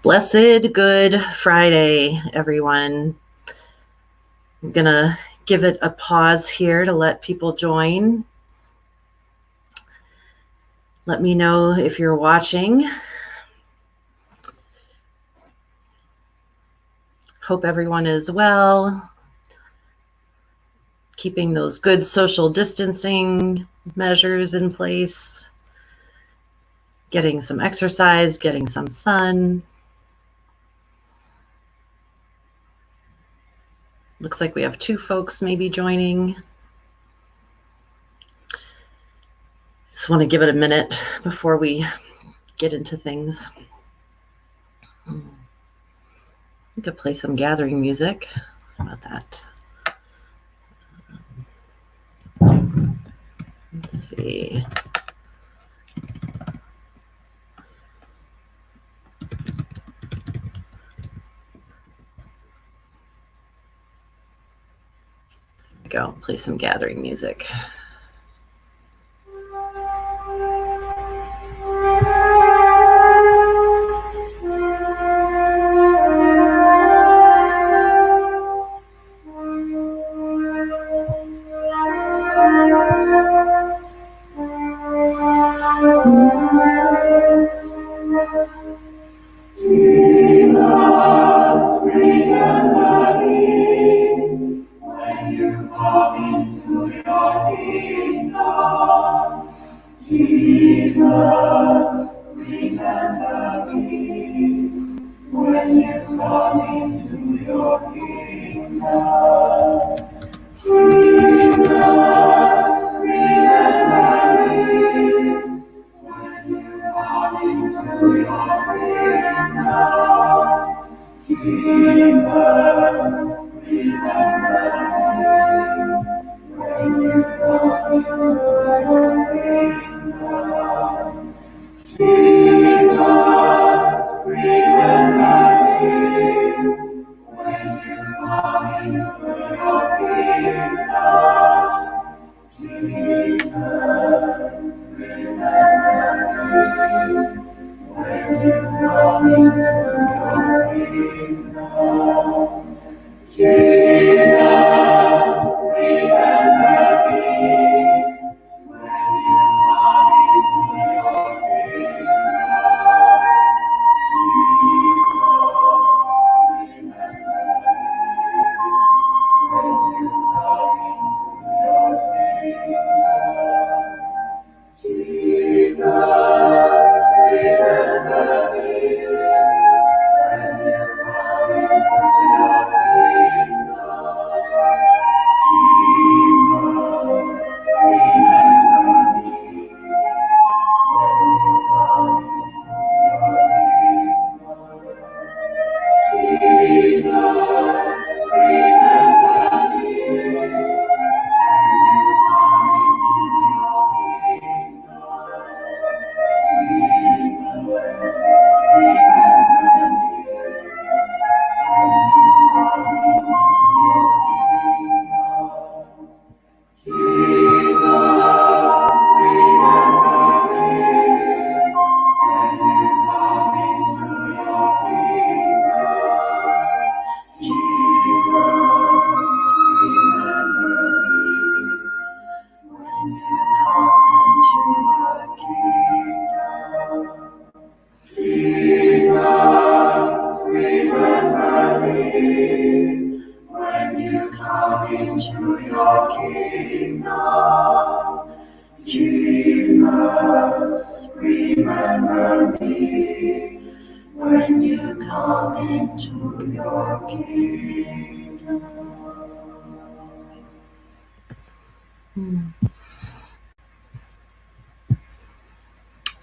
Blessed Good Friday, everyone. I'm going to give it a pause here to let people join. Let me know if you're watching. Hope everyone is well, keeping those good social distancing measures in place, getting some exercise, getting some sun. Looks like we have 2 folks maybe joining. Just want to give it a minute before we get into things. We could play some gathering music. How about that? Let's see. Go play some gathering music.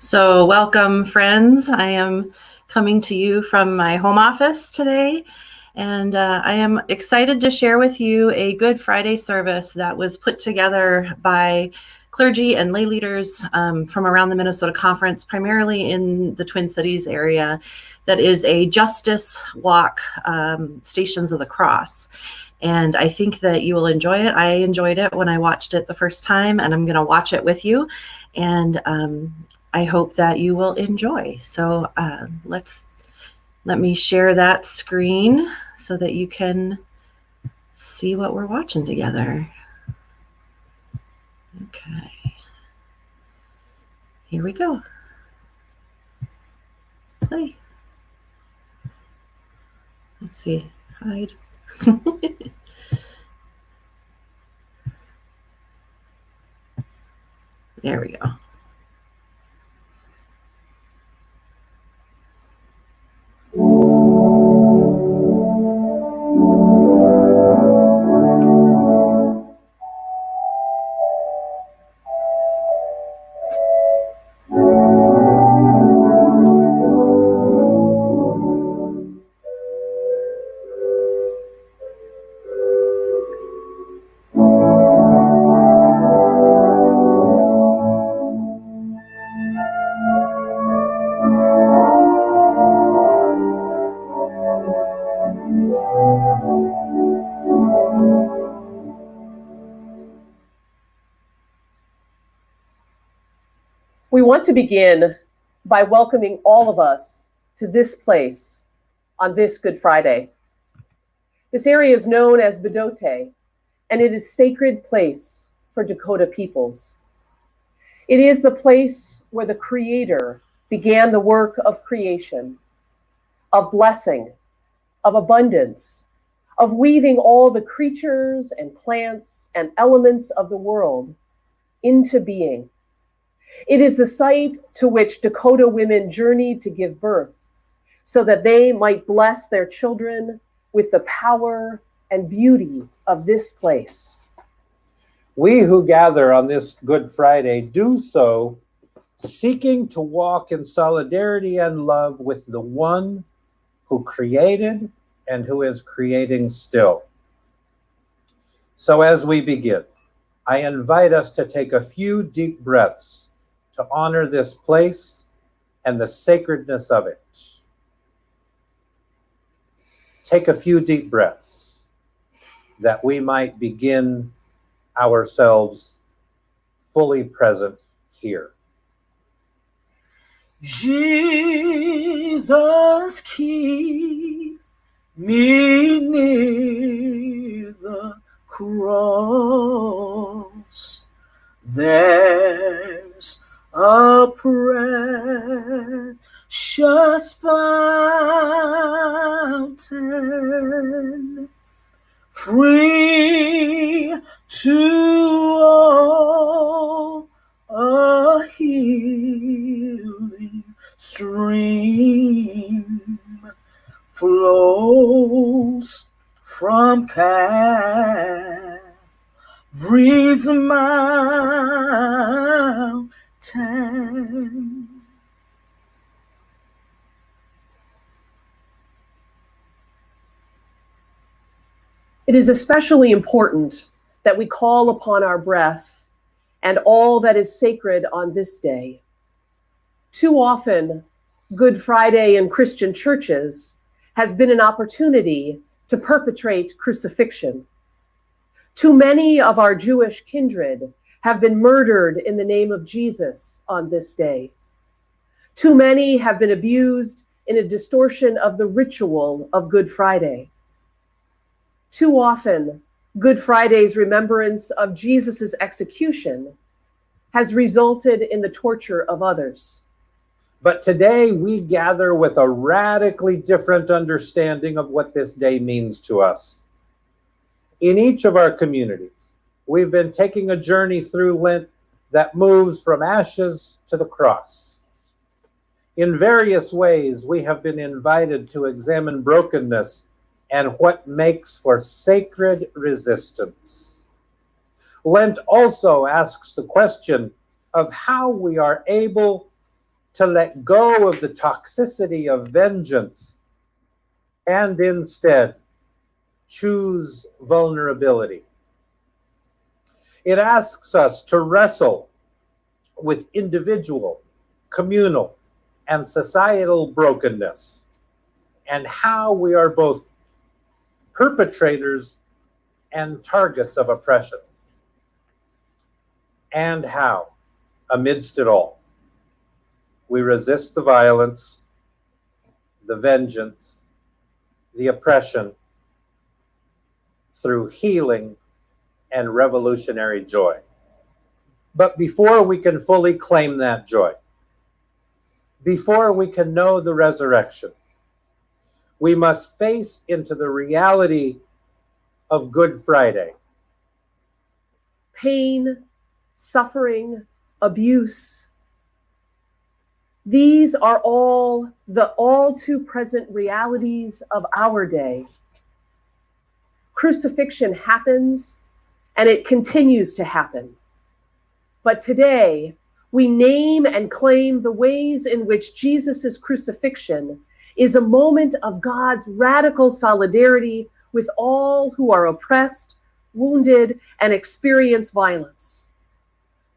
So welcome, friends. I am coming to you from my home office today, and I am excited to share with you a Good Friday service that was put together by clergy and lay leaders from around the Minnesota Conference, primarily in the Twin Cities area, that is a justice walk, Stations of the Cross. And I think that you will enjoy it. I enjoyed it when I watched it the first time, and I'm going to watch it with you. And I hope that you will enjoy. So let's Let me share that screen so that you can see what we're watching together. Okay. Here we go. Play. Let's see. Hide. There we go. We want to begin by welcoming all of us to this place on this Good Friday. This area is known as Bedote, and it is a sacred place for Dakota peoples. It is the place where the Creator began the work of creation, of blessing, of abundance, of weaving all the creatures and plants and elements of the world into being. It is the site to which Dakota women journeyed to give birth so that they might bless their children with the power and beauty of this place. We who gather on this Good Friday do so seeking to walk in solidarity and love with the one who created and who is creating still. So as we begin, I invite us to take a few deep breaths to honor this place and the sacredness of it. Take a few deep breaths that we might begin ourselves fully present here. Jesus, keep me near the cross. There's a precious fountain, free to all, a healing stream flows from Calvary's mountain. It is especially important that we call upon our breath and all that is sacred on this day. Too often, Good Friday in Christian churches has been an opportunity to perpetrate crucifixion. Too many of our Jewish kindred have been murdered in the name of Jesus on this day. Too many have been abused in a distortion of the ritual of Good Friday. Too often, Good Friday's remembrance of Jesus' execution has resulted in the torture of others. But today we gather with a radically different understanding of what this day means to us. In each of our communities, we've been taking a journey through Lent that moves from ashes to the cross. In various ways, we have been invited to examine brokenness and what makes for sacred resistance. Lent also asks the question of how we are able to let go of the toxicity of vengeance and instead choose vulnerability. It asks us to wrestle with individual, communal, and societal brokenness and how we are both perpetrators and targets of oppression, and how, amidst it all, we resist the violence, the vengeance, the oppression, through healing and revolutionary joy. But before we can fully claim that joy, before we can know the resurrection, we must face into the reality of Good Friday. Pain, suffering, abuse. These are all the all too present realities of our day. Crucifixion happens, and it continues to happen. But today, we name and claim the ways in which Jesus' crucifixion is a moment of God's radical solidarity with all who are oppressed, wounded, and experience violence.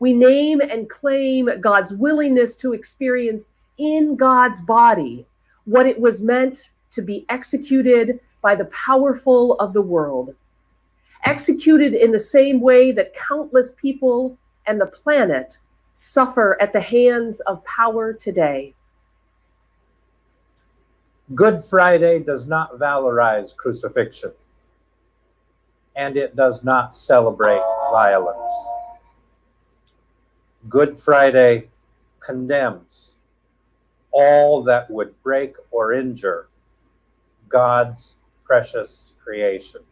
We name and claim God's willingness to experience in God's body what it was meant to be executed by the powerful of the world, executed in the same way that countless people and the planet suffer at the hands of power today. Good Friday does not valorize crucifixion, and it does not celebrate violence. Good Friday condemns all that would break or injure God's precious creation.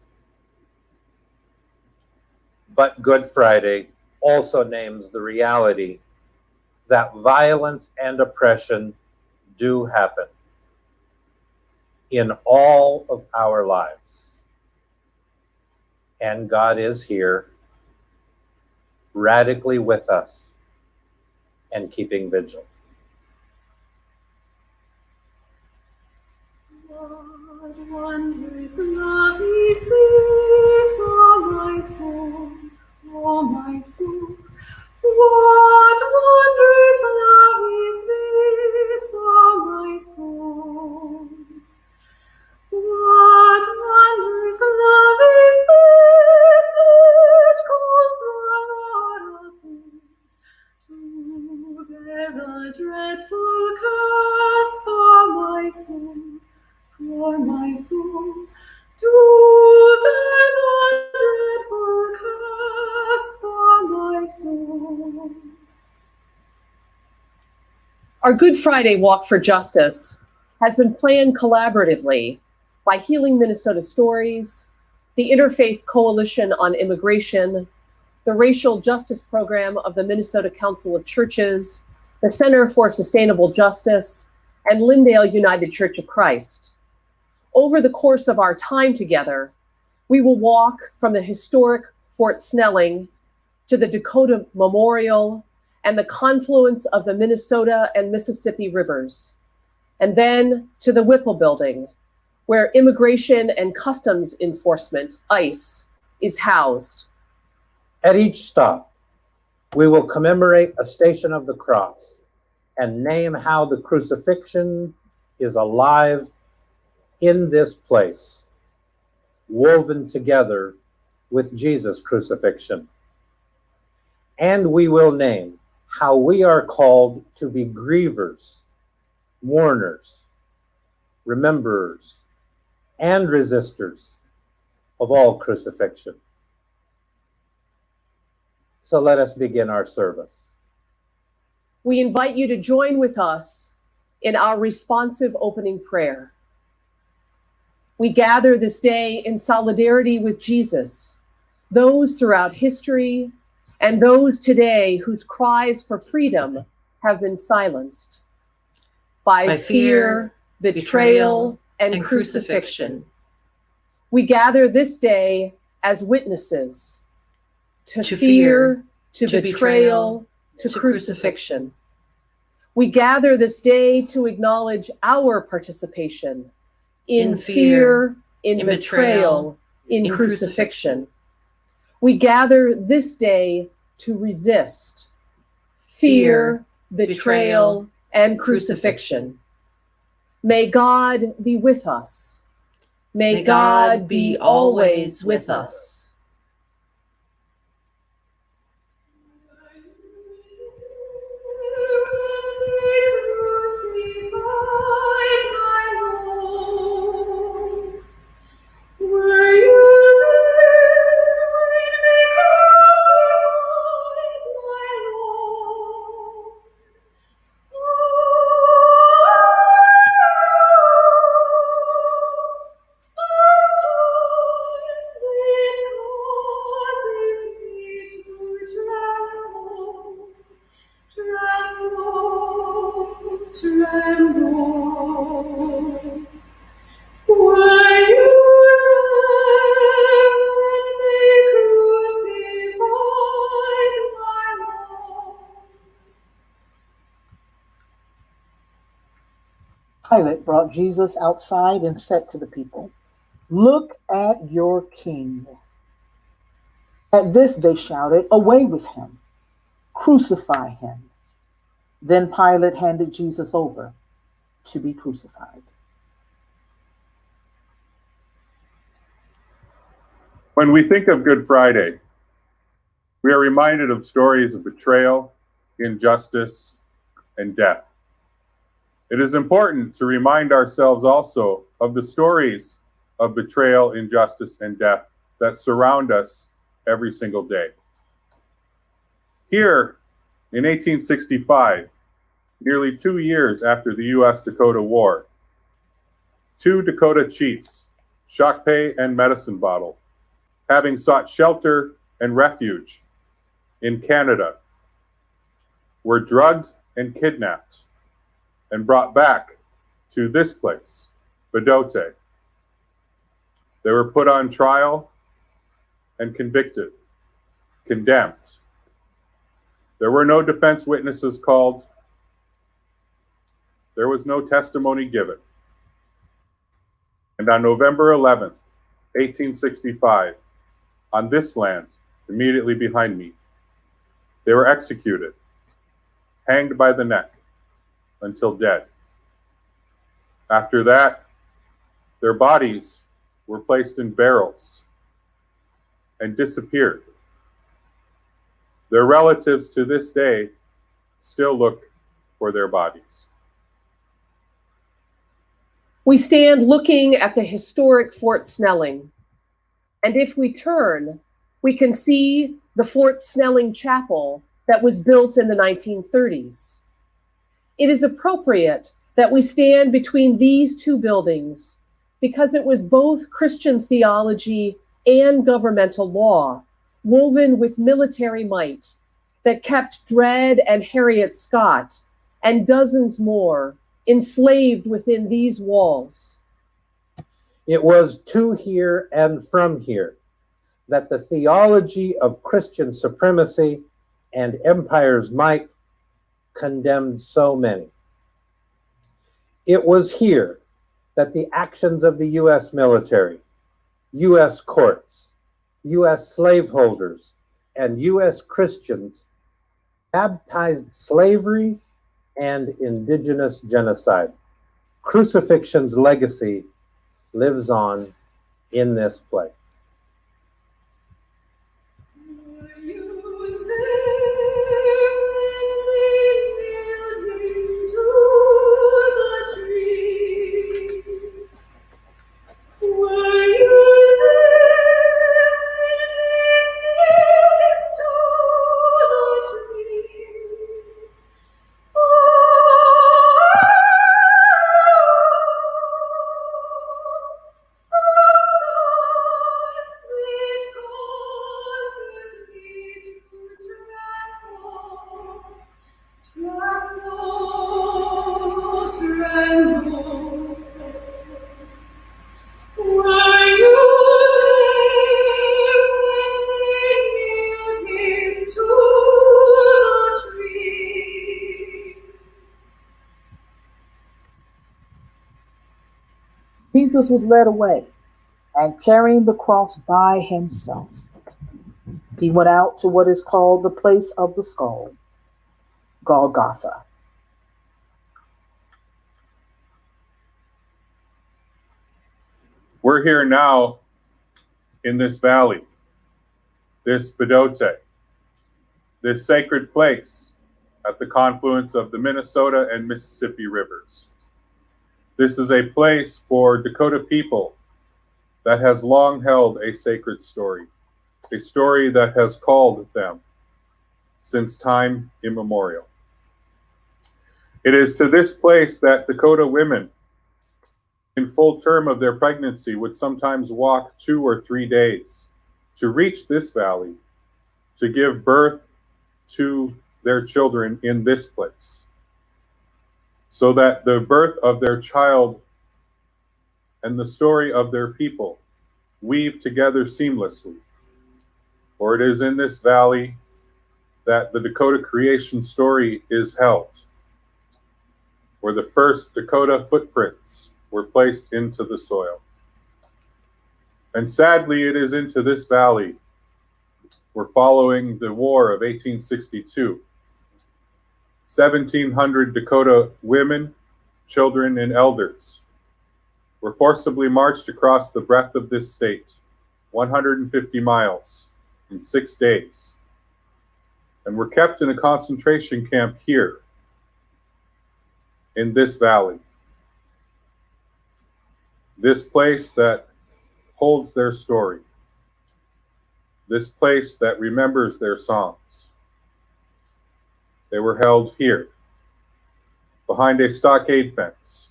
But Good Friday also names the reality that violence and oppression do happen in all of our lives. And God is here, radically with us and keeping vigil. What wondrous love is this, oh my soul, oh my soul. What wondrous love is this, oh my soul. What wondrous love is this that calls the Lord of hosts to bear the dreadful curse for my soul, for my soul, to bear the dreadful curse for my soul. Our Good Friday Walk for Justice has been planned collaboratively by Healing Minnesota Stories, the Interfaith Coalition on Immigration, the Racial Justice Program of the Minnesota Council of Churches, the Center for Sustainable Justice, and Lindale United Church of Christ. Over the course of our time together, we will walk from the historic Fort Snelling to the Dakota Memorial and the confluence of the Minnesota and Mississippi rivers, and then to the Whipple Building, where Immigration and Customs Enforcement, ICE, is housed. At each stop, we will commemorate a station of the cross and name how the crucifixion is alive in this place, woven together with Jesus' crucifixion. And we will name how we are called to be grievers, mourners, rememberers, and resistors of all crucifixion. So let us begin our service. We invite you to join with us in our responsive opening prayer. We gather this day in solidarity with Jesus, those throughout history, and those today whose cries for freedom have been silenced by fear, betrayal, and crucifixion. We gather this day as witnesses to fear, to betrayal, to crucifixion. We gather this day to acknowledge our participation in fear, in betrayal, in crucifixion. We gather this day to resist fear, betrayal, and crucifixion. May God be with us. May God be always with us. Crucified, my tremble. Were you there when they crucified my Lord? Pilate brought Jesus outside and said to the people, "Look at your king." At this they shouted, "Away with him! Crucify him!" Then Pilate handed Jesus over to be crucified. When we think of Good Friday, we are reminded of stories of betrayal, injustice, and death. It is important to remind ourselves also of the stories of betrayal, injustice, and death that surround us every single day. Here in 1865, nearly 2 years after the U.S.-Dakota War, 2 Dakota chiefs, Shakpe and Medicine Bottle, having sought shelter and refuge in Canada, were drugged and kidnapped and brought back to this place, Bedote. They were put on trial and convicted, condemned. There were no defense witnesses called. There was no testimony given. And on November 11th, 1865, on this land, immediately behind me, they were executed, hanged by the neck until dead. After that, their bodies were placed in barrels and disappeared. Their relatives to this day still look for their bodies. We stand looking at the historic Fort Snelling, and if we turn, we can see the Fort Snelling Chapel that was built in the 1930s. It is appropriate that we stand between these two buildings because it was both Christian theology and governmental law woven with military might that kept Dred and Harriet Scott and dozens more enslaved within these walls. It was to here and from here that the theology of Christian supremacy and empire's might condemned so many. It was here that the actions of the U.S. military, U.S. courts, U.S. slaveholders, and U.S. Christians baptized slavery and indigenous genocide. Crucifixion's legacy lives on in this place. Were you there when they nailed him to the tree? Were you there when they nailed him to the tree? Sometimes it causes me to tremble, tremble. Were you there when they nailed him to the tree? Jesus was led away and carrying the cross by himself. He went out to what is called the place of the skull, Golgotha. We're here now in this valley, this Bedote, this sacred place at the confluence of the Minnesota and Mississippi rivers. This is a place for Dakota people that has long held a sacred story, a story that has called them since time immemorial. It is to this place that Dakota women in full term of their pregnancy would sometimes walk 2 or 3 days to reach this valley to give birth to their children in this place. so that the birth of their child and the story of their people weave together seamlessly. For it is in this valley that the Dakota creation story is held, where the first Dakota footprints were placed into the soil. And sadly, it is into this valley where, following the War of 1862, 1,700 Dakota women, children, and elders were forcibly marched across the breadth of this state, 150 miles, in 6 days, and were kept in a concentration camp here in this valley. This place that holds their story. This place that remembers their songs. They were held here, behind a stockade fence.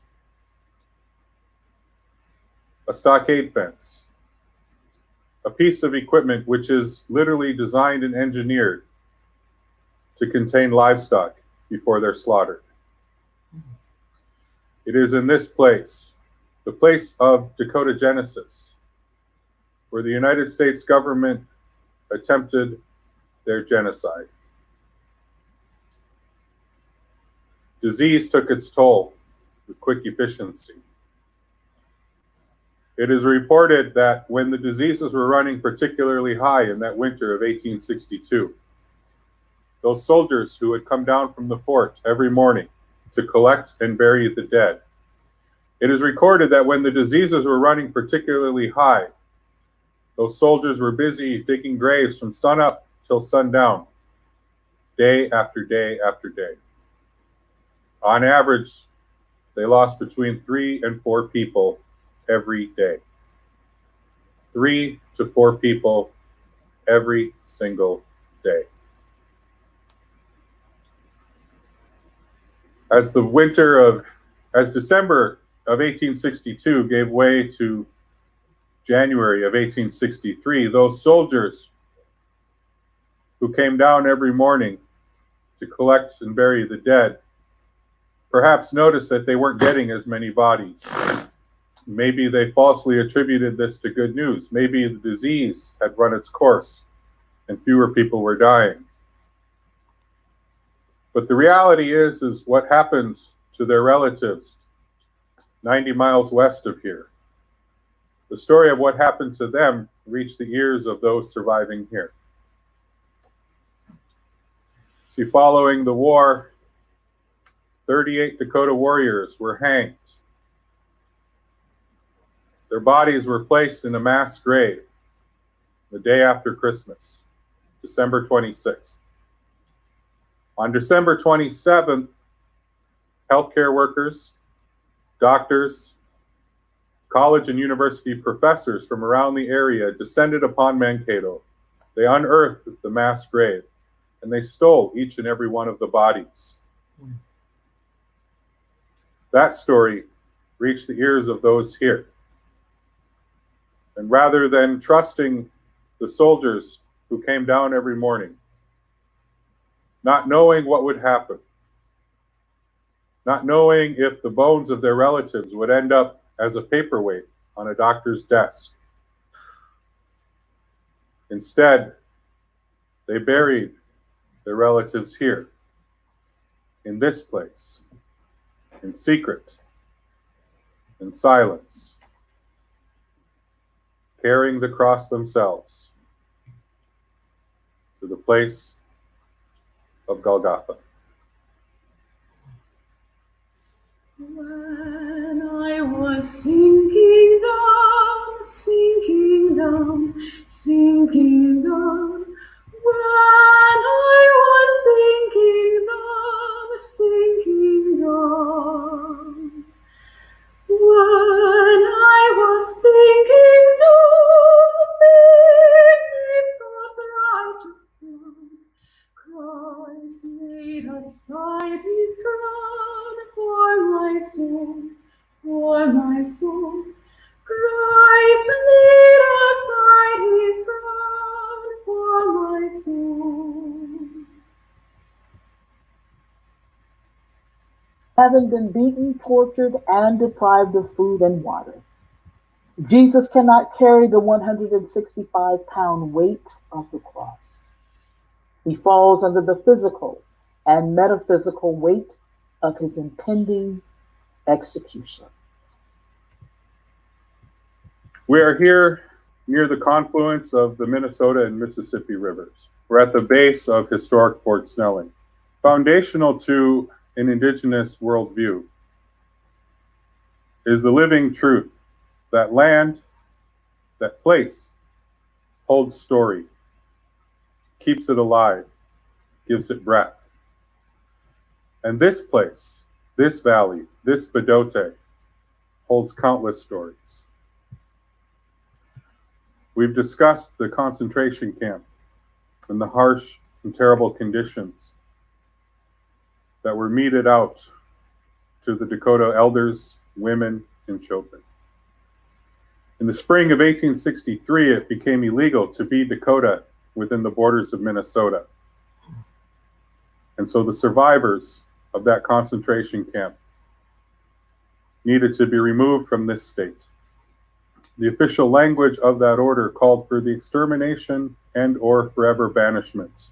A stockade fence. A piece of equipment which is literally designed and engineered to contain livestock before they're slaughtered. It is in this place, the place of Dakota Genesis, where the United States government attempted their genocide. Disease took its toll with quick efficiency. It is reported that when the diseases were running particularly high in that winter of 1862, those soldiers who had come down from the fort every morning to collect and bury the dead, it is recorded that when the diseases were running particularly high, those soldiers were busy digging graves from sunup till sundown, day after day after day. On average, they lost between 3 and 4 people every day. 3 to 4 people every single day. As December of 1862 gave way to January of 1863, those soldiers who came down every morning to collect and bury the dead perhaps noticed that they weren't getting as many bodies. Maybe they falsely attributed this to good news. Maybe the disease had run its course and fewer people were dying. But the reality is what happened to their relatives 90 miles west of here. The story of what happened to them reached the ears of those surviving here. See, following the war, 38 Dakota warriors were hanged. Their bodies were placed in a mass grave the day after Christmas, December 26th. On December 27th, healthcare workers, doctors, college and university professors from around the area descended upon Mankato. They unearthed the mass grave, and they stole each and every one of the bodies. That story reached the ears of those here. And rather than trusting the soldiers who came down every morning, not knowing what would happen, not knowing if the bones of their relatives would end up as a paperweight on a doctor's desk, instead, they buried their relatives here, in this place, in secret, in silence, carrying the cross themselves to the place of Golgotha. When I was sinking down, sinking down, sinking down. When I was sinking down, sinking down. When I was sinking down, beneath the righteous crown, Christ laid aside his crown for my soul, for my soul. Christ laid aside his crown for my soul. having been beaten, tortured, and deprived of food and water. Jesus cannot carry the 165-pound weight of the cross. He falls under the physical and metaphysical weight of his impending execution. We are here near the confluence of the Minnesota and Mississippi rivers. We're at the base of historic Fort Snelling. Foundational to an Indigenous worldview is the living truth that land, that place, holds story, keeps it alive, gives it breath. And this place, this valley, this Bedote, holds countless stories. We've discussed the concentration camp and the harsh and terrible conditions that were meted out to the Dakota elders, women, and children. In the spring of 1863, it became illegal to be Dakota within the borders of Minnesota. And so the survivors of that concentration camp needed to be removed from this state. The official language of that order called for the extermination and or forever banishment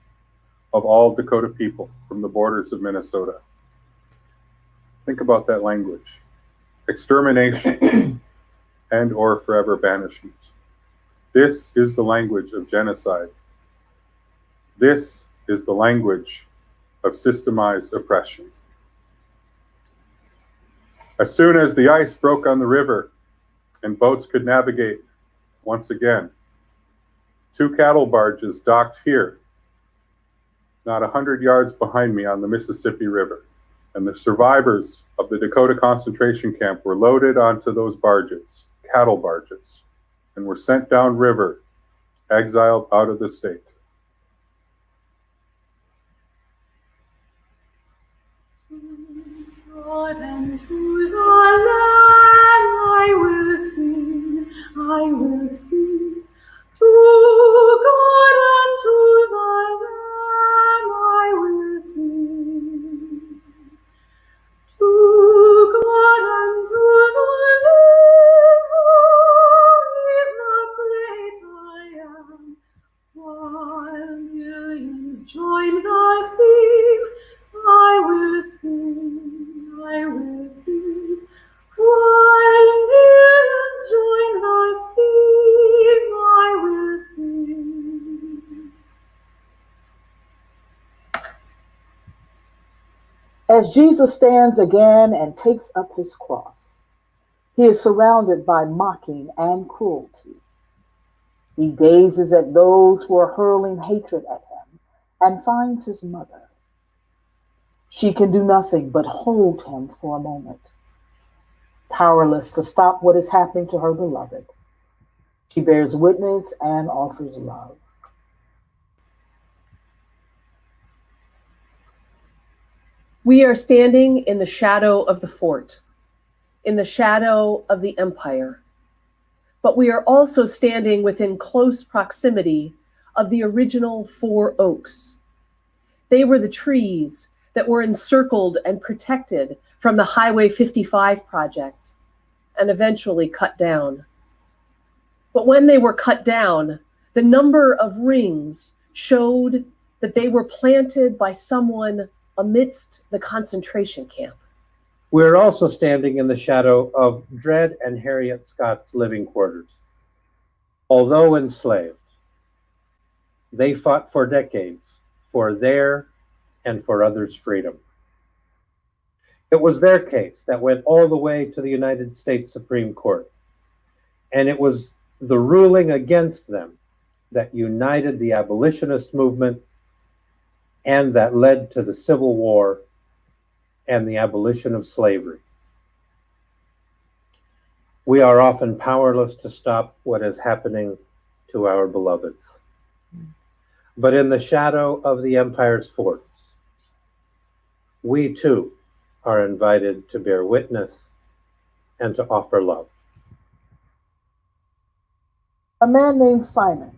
of all Dakota people from the borders of Minnesota. Think about that language. Extermination and or forever banishment. This is the language of genocide. This is the language of systemized oppression. As soon as the ice broke on the river and boats could navigate once again, 2 cattle barges docked here, not 100 yards behind me on the Mississippi River, and the survivors of the Dakota concentration camp were loaded onto those barges, cattle barges, and were sent downriver, exiled out of the state. God and to the Lamb I will sing, I will sing. To God and to the Lamb I will sing. To God and to the Lamb, who is the great I am, while millions join the theme, I will sing, I will sing. While millions join the theme, I will sing. As Jesus stands again and takes up his cross, he is surrounded by mocking and cruelty. He gazes at those who are hurling hatred at him and finds his mother. She can do nothing but hold him for a moment, powerless to stop what is happening to her beloved. She bears witness and offers love. We are standing in the shadow of the fort, in the shadow of the empire, but we are also standing within close proximity of the original 4 oaks. They were the trees that were encircled and protected from the Highway 55 project and eventually cut down. But when they were cut down, the number of rings showed that they were planted by someone amidst the concentration camp. We're also standing in the shadow of Dred and Harriet Scott's living quarters. Although enslaved, they fought for decades for their and for others' freedom. It was their case that went all the way to the United States Supreme Court, and it was the ruling against them that united the abolitionist movement and that led to the Civil War and the abolition of slavery. We are often powerless to stop what is happening to our beloveds. But in the shadow of the empire's forts, we too are invited to bear witness and to offer love. A man named Simon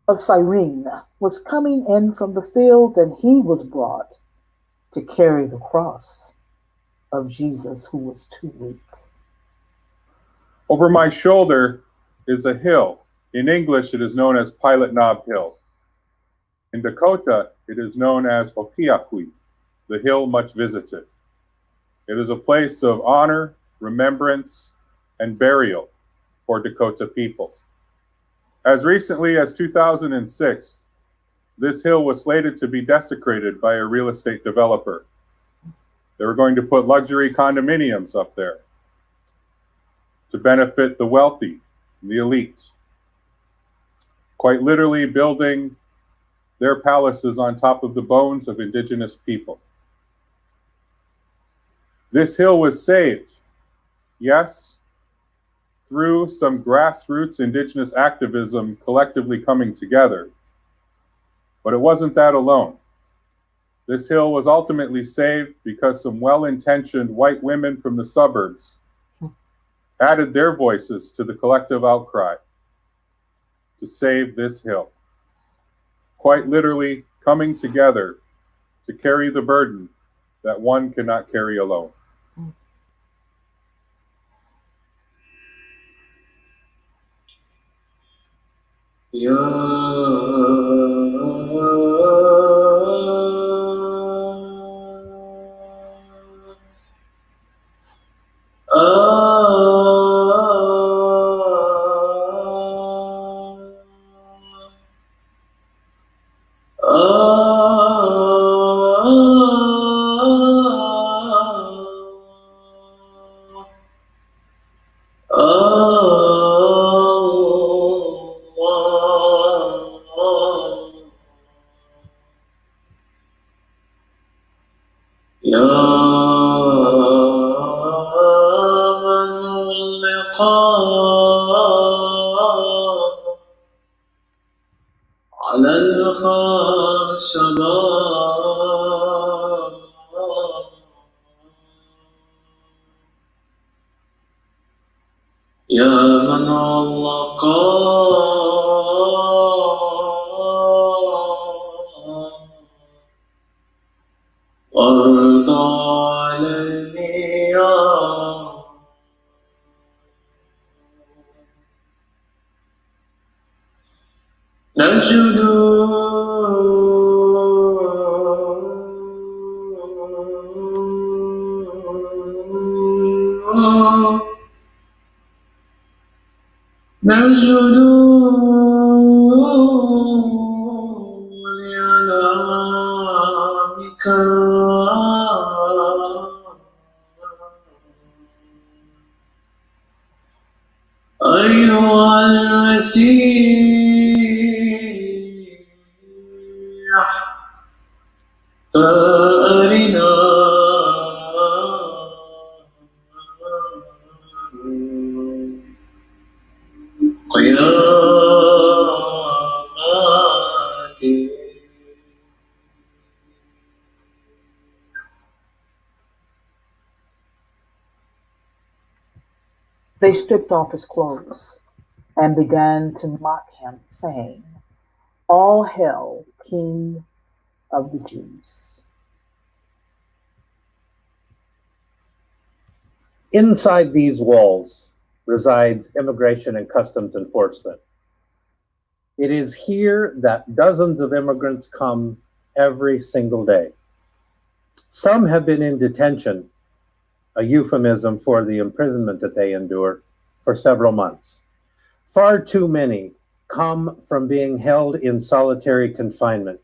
of Cyrene was coming in from the field, and he was brought to carry the cross. of Jesus who was too weak. Over my shoulder is a hill. In English, it is known as Pilot Knob Hill. In Dakota, it is known as Okiakwi, the hill much visited. It is a place of honor, remembrance, and burial for Dakota people. As recently as 2006, this hill was slated to be desecrated by a real estate developer. They were going to put luxury condominiums up there to benefit the wealthy, the elite, quite literally building their palaces on top of the bones of indigenous people. This hill was saved, yes, through some grassroots indigenous activism collectively coming together. But it wasn't that alone. This hill was ultimately saved because some well-intentioned white women from the suburbs added their voices to the collective outcry to save this hill. Quite literally coming together to carry the burden that one cannot carry alone. على الخشبة يا من علق أرض على المياه نجد نجد لأنعامك أيها المسيح فأرنا قيامتي. They stripped off his clothes and began to mock him, saying, "All hail, King of the Jews." Inside these walls resides Immigration and Customs Enforcement. It is here that dozens of immigrants come every single day. Some have been in detention, a euphemism for the imprisonment that they endure, for several months. Far too many come from being held in solitary confinement,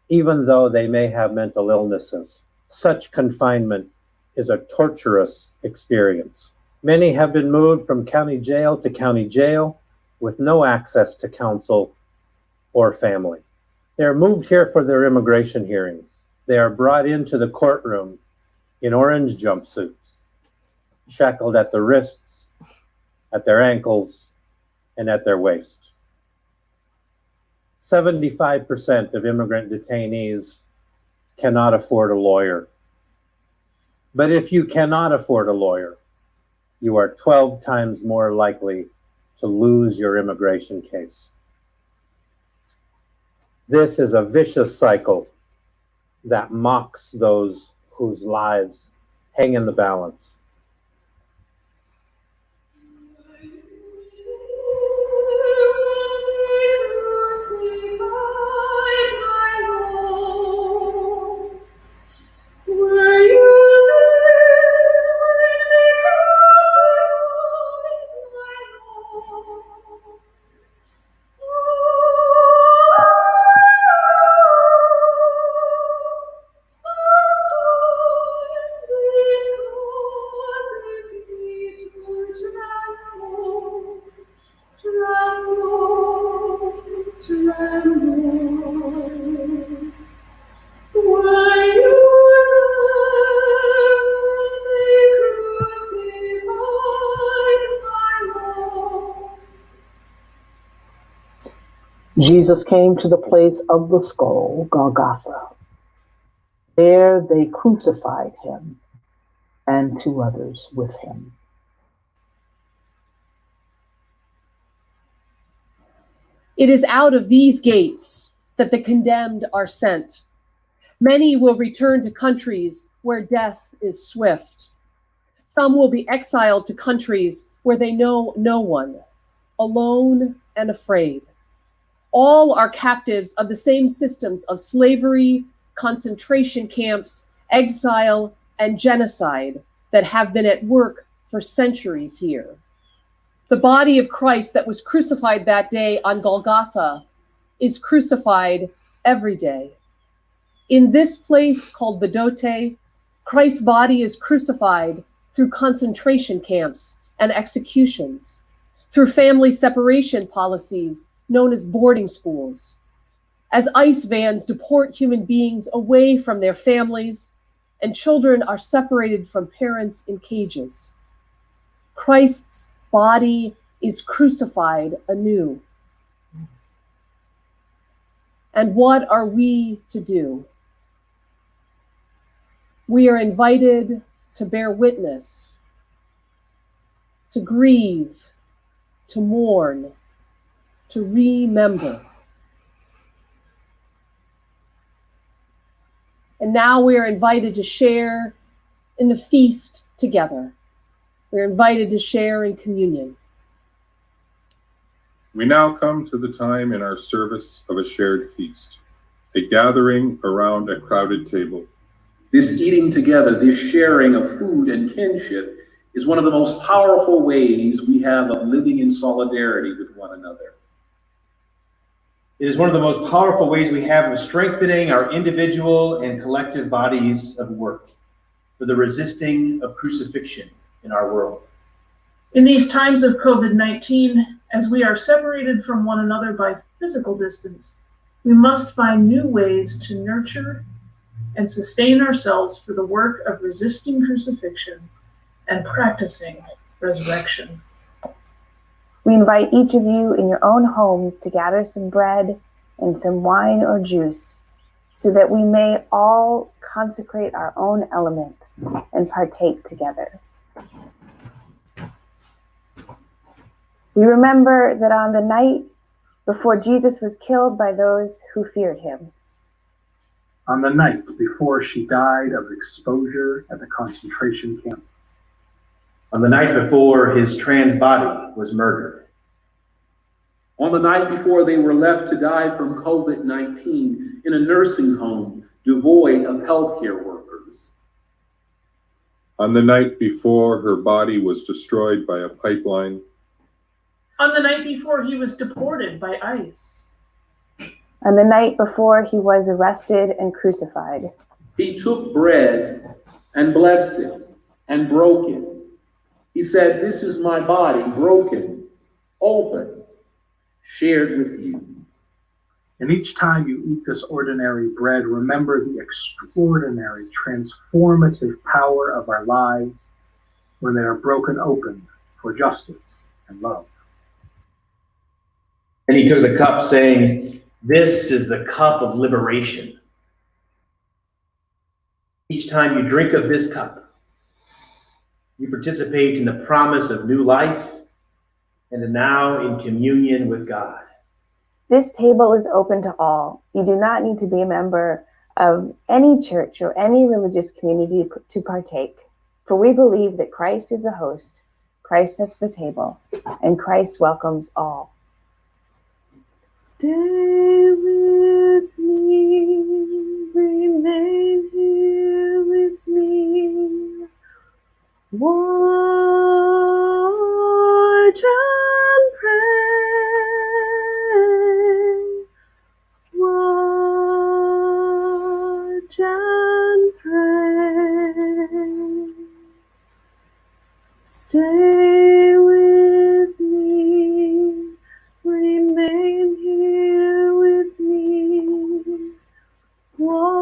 even though they may have mental illnesses. Such confinement is a torturous experience. Many have been moved from county jail to county jail with no access to counsel or family. They are moved here for their immigration hearings. They are brought into the courtroom in orange jumpsuits, shackled at the wrists, at their ankles, and at their waist. 75% of immigrant detainees cannot afford a lawyer. But if you cannot afford a lawyer, you are 12 times more likely to lose your immigration case. This is a vicious cycle that mocks those whose lives hang in the balance. Jesus came to the place of the skull, Golgotha. There they crucified him and two others with him. It is out of these gates that the condemned are sent. Many will return to countries where death is swift. Some will be exiled to countries where they know no one, alone and afraid. All are captives of the same systems of slavery, concentration camps, exile, and genocide that have been at work for centuries here. The body of Christ that was crucified that day on Golgotha is crucified every day. In this place called Vedote, Christ's body is crucified through concentration camps and executions, through family separation policies known as boarding schools, as ICE vans deport human beings away from their families and children are separated from parents in cages. Christ's body is crucified anew. And what are we to do? We are invited to bear witness, to grieve, to mourn, to remember. And now we are invited to share in the feast together. We're invited to share in communion. We now come to the time in our service of a shared feast, a gathering around a crowded table. This eating together, this sharing of food and kinship is one of the most powerful ways we have of living in solidarity with one another. It is one of the most powerful ways we have of strengthening our individual and collective bodies of work for the resisting of crucifixion in our world. In these times of COVID-19, as we are separated from one another by physical distance, we must find new ways to nurture and sustain ourselves for the work of resisting crucifixion and practicing resurrection. We invite each of you in your own homes to gather some bread and some wine or juice so that we may all consecrate our own elements and partake together. We remember that on the night before Jesus was killed by those who feared him, on the night before she died of exposure at the concentration camp, on the night before his trans body was murdered, on the night before they were left to die from COVID-19 in a nursing home devoid of healthcare workers, On the night before her body was destroyed by a pipeline, On the night before he was deported by ICE, on the night before he was arrested and crucified, he took bread and blessed it and broke it. He said, "This is my body broken, open, shared with you." and each time you eat this ordinary bread, remember the extraordinary, transformative power of our lives when they are broken open for justice and love. and he took the cup saying, "This is the cup of liberation." Each time you drink of this cup, you participate in the promise of new life and are now in communion with God. this table is open to all. You do not need to be a member of any church or any religious community to partake. For we believe that Christ is the host, Christ sets the table, and Christ welcomes all. Stay with me, remain here with me. Watch and pray. Watch and pray. Stay with me, remain here with me. Watch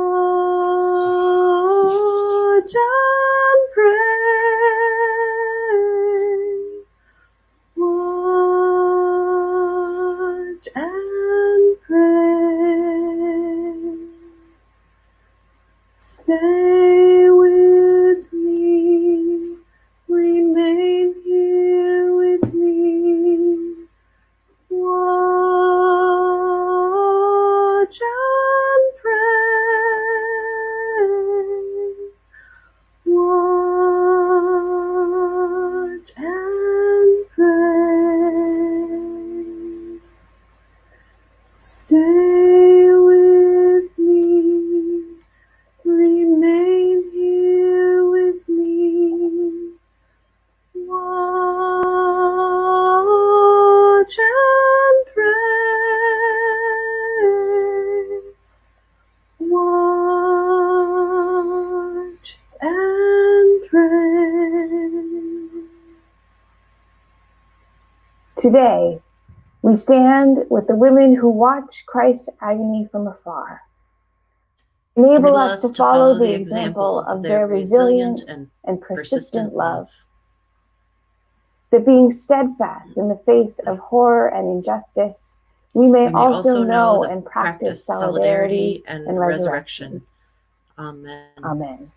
and pray. Watch and pray. Stay with me, remain here with me. Watch and pray. Watch and pray. Stay with me, remain here with me. Watch and pray. Watch and pray. Today, we stand with the women who watch Christ's agony from afar. Enable us to follow the example of their resilient and persistent love. That being steadfast in the face of horror and injustice, we may also know and practice solidarity and resurrection. Amen. Amen.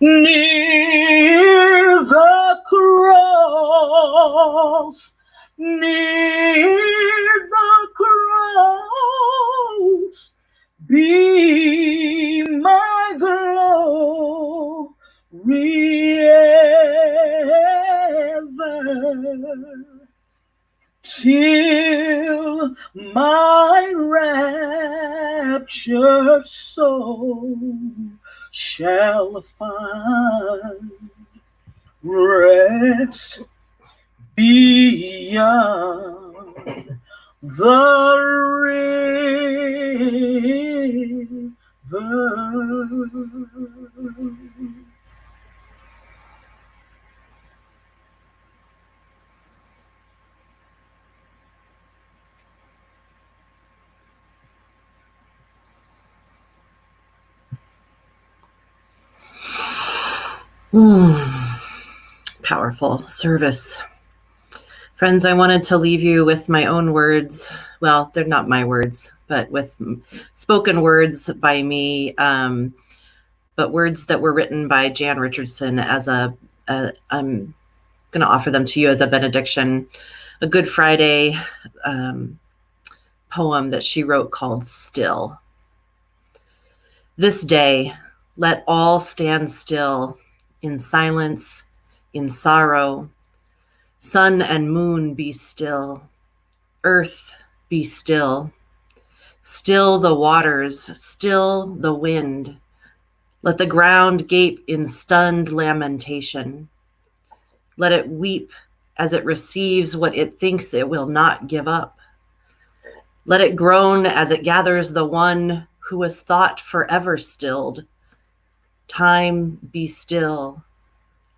Near the cross, near the cross, be my glory ever, till my raptured soul shall find rest beyond the river. Powerful service. Friends, I wanted to leave you with my own words. Well, they're not my words, but with spoken words by me, but words that were written by Jan Richardson as I'm going to offer them to you as a benediction, a Good Friday poem that she wrote called Still. This day, let all stand still in silence, in sorrow. Sun and moon be still. Earth be still. Still the waters, still the wind. Let the ground gape in stunned lamentation. Let it weep as it receives what it thinks it will not give up. Let it groan as it gathers the one who was thought forever stilled. Time, be still.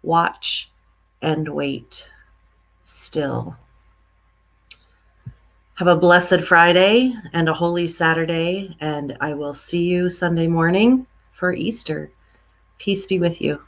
Watch and wait. Still. Have a blessed Friday and a holy Saturday, and I will see you Sunday morning for Easter. Peace be with you.